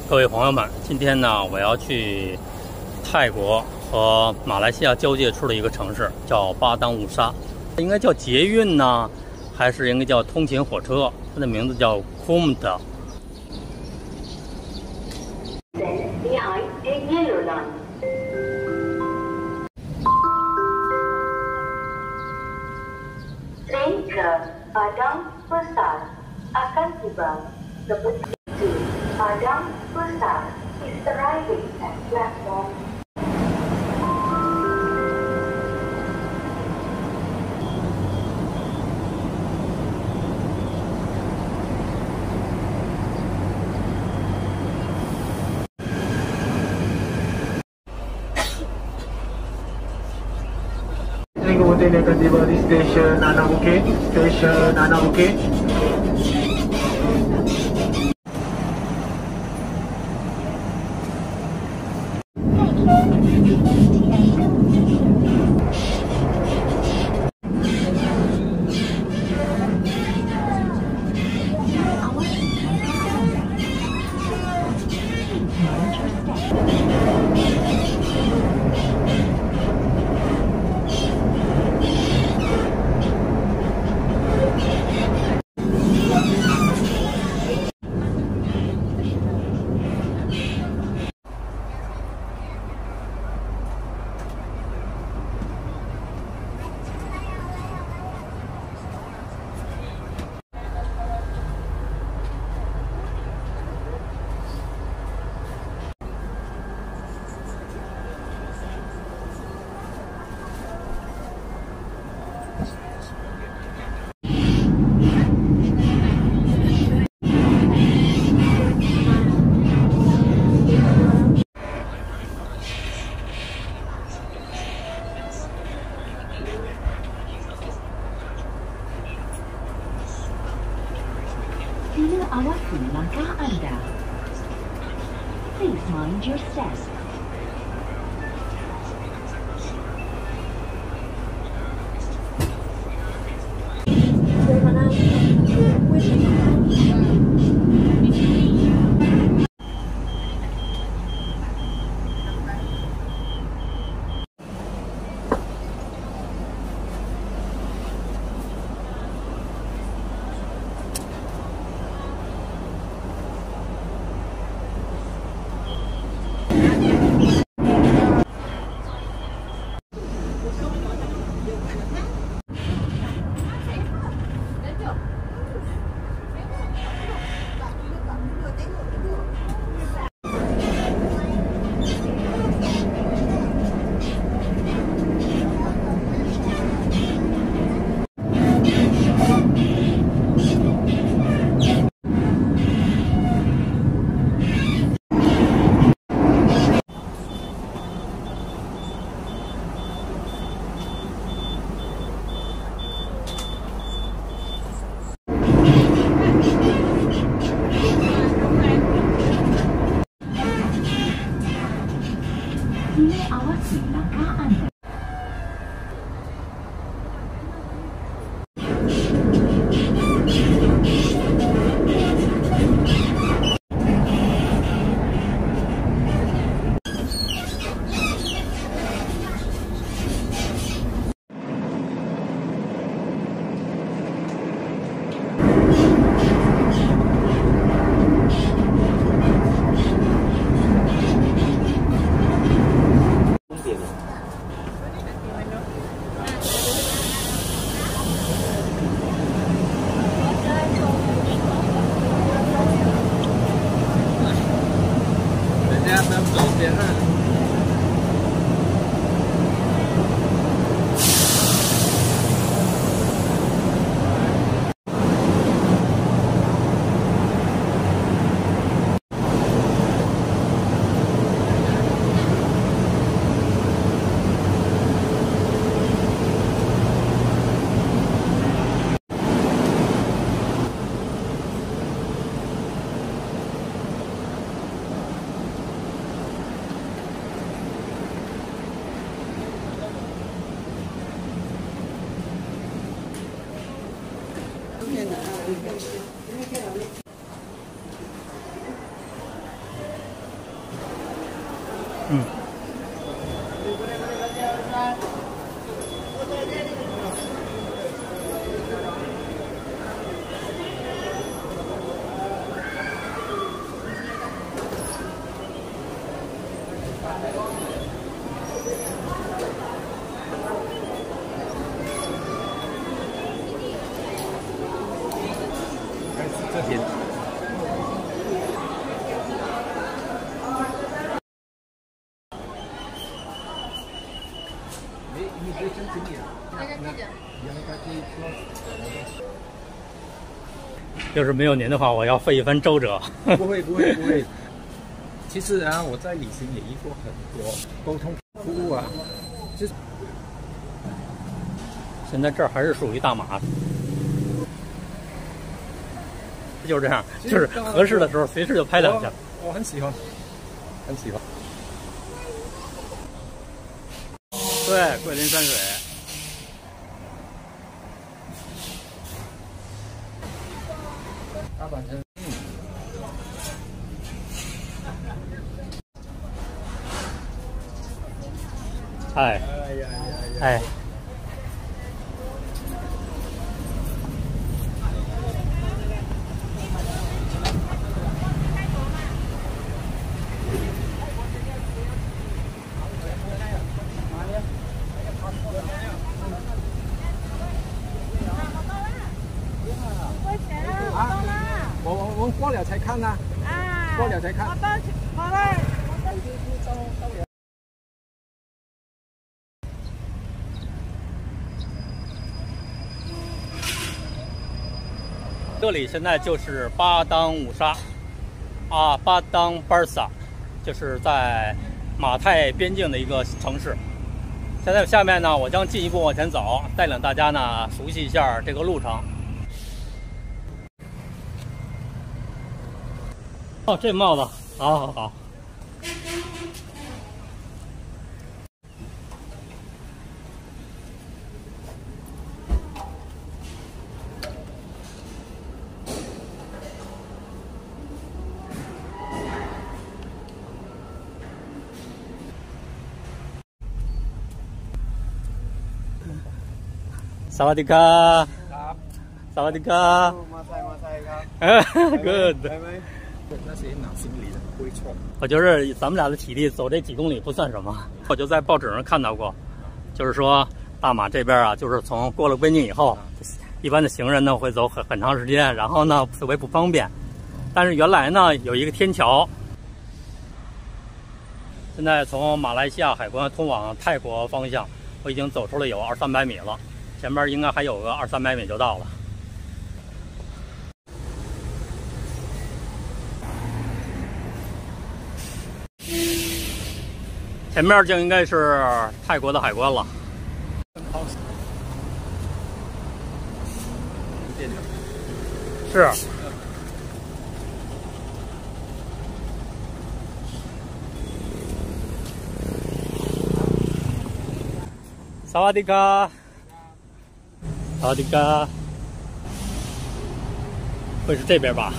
各位朋友们，今天呢，我要去泰国和马来西亚交界处的一个城市，叫巴当乌沙。应该叫捷运呢，还是应该叫通勤火车？它的名字叫 Kumta。Train ke Padang Besar akan tiba seperti itu. Padang Besar is arriving at platform. Train kemudian akan tiba di stesen Anak Bukit. Stesen Anak Bukit. Sila awasi langkah anda. Please mind your step. 嗯。这边。要是没有您的话，我要费一番周折。不会。其实啊，我在旅行也遇过很多沟通服务啊，就是现在这儿还是属于大马，就是这样，就是合适的时候随时就拍两下。我很喜欢，很喜欢。对，桂林山水。大阪城。哎，哎，我过了才看呐，过了才看。这里现在就是巴当五沙，巴当巴萨，就是在马泰边境的一个城市。现在下面呢，我将进一步往前走，带领大家呢熟悉一下这个路程。哦，这帽子，好。สวัสดีครับสวัสดีครับมาไซครับ Good。那些拿行李的不会错。我觉得咱们俩的体力走这几公里不算什么。我就在报纸上看到过，就是说大马这边啊，就是从过了边境以后，一般的行人呢会走很长时间，然后呢特别不方便。但是原来呢有一个天桥，现在从马来西亚海关通往泰国方向，我已经走出了有200-300米了，前面应该还有个200-300米就到了。前面就应该是泰国的海关了。是。萨瓦迪卡，萨瓦迪卡，会是这边吧？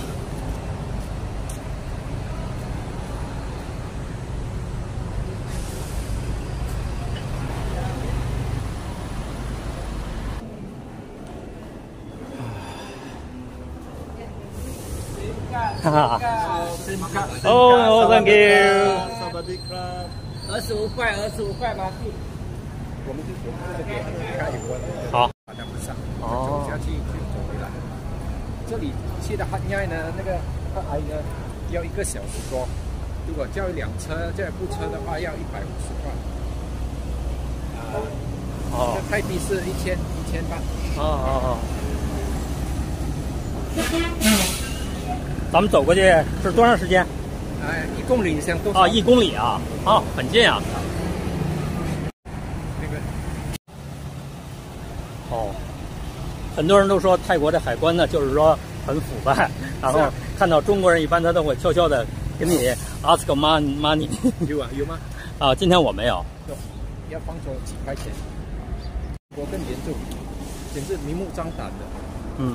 哈哈。哦 ，Thank you。 25块马币。我们这边开有关的。好。好像不上。走下去就走回来。这里去的汉亚呢，那个汉呢要1个小时多，如果叫一辆车，这部车的话要150块。哦。泰币是1000-1800。哦。咱们走过去是多长时间？1公里像多少？1公里啊！很近啊。那个。哦。很多人都说泰国的海关呢，就是说很腐败，然后看到中国人一般他都会悄悄的给你 ask money。有吗？今天我没有。要放出几块钱。我更严重，简直明目张胆的。